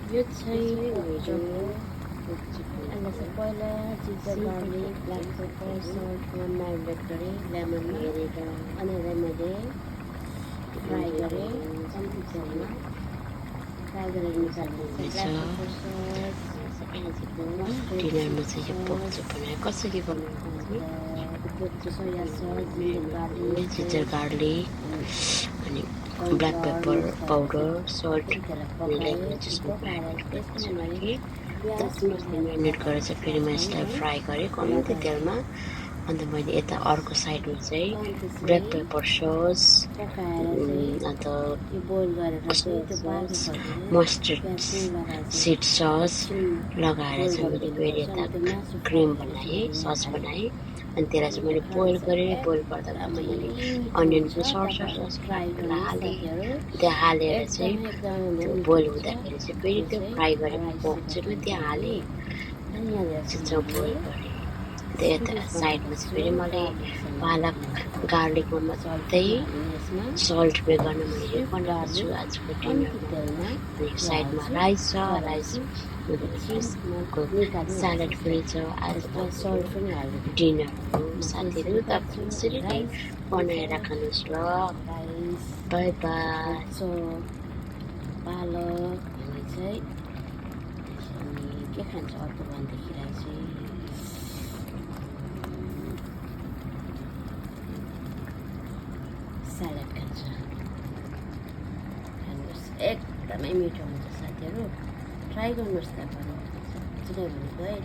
यो चाहिँ अन्त चाहिँ पहिला जिन्जर गार्लिक ब्ल्याक पेपर सल्टमा म्यारिनेट गरेँ लेमनमा हेरेर अनि यसलाई मैले फ्राई गरेँ कम्ती तेलमा फ्राई गरेर डिनरमा चाहिँ यो पोर्क चप बनाएँ कसरी बनाउने सोया सस जिन्जर गार्लिक अनि black pepper powder salt marinate गरेर चाहिँ फेरि म यसलाई फ्राई गरेँ कम्ती तेलमा अन्त मैले यता अर्को साइडमा चाहिँ ब्ल्याक पेपर सस अन्त मस्टर्ड सिड सस लगाएर चाहिँ मैले फेरि यता क्रिम बनाएँ सस बनाएँ अनि त्यसलाई चाहिँ मैले बोइल गरेँ बोइल गर्दा मैले अनियन पनि सर्ट फ्राईलाई हालेँ त्यहाँ हालेर चाहिँ त्यो बोइल हुँदाखेरि चाहिँ फेरि त्यो फ्राई गरेको पोर्क चाहिँ म त्यहाँ हालेँ चाहिँ बोइल गरेँ त्यो यता साइडमा चाहिँ फेरि मैले पालक गार्लिकमा मात्रै सल्ट पे गर्न मैले बनाएको छु आजको डिनरमा अनि साइडमा राइस छ राइस स्यालेड पनि छ आजको डिनरको साथीहरू तपाईँ यसरी नै बनाएर खानुहोस् ल बाई बाई पालक भने चाहिँ के खान्छ अर्को भनेदेखिलाई चाहिँ स्यालेड खान्छ खानुहोस् एकदमै मिठो हुन्छ साथीहरू ट्राई गर्नुहोस् त साँच्चै भनेको है ल